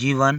G1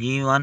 G1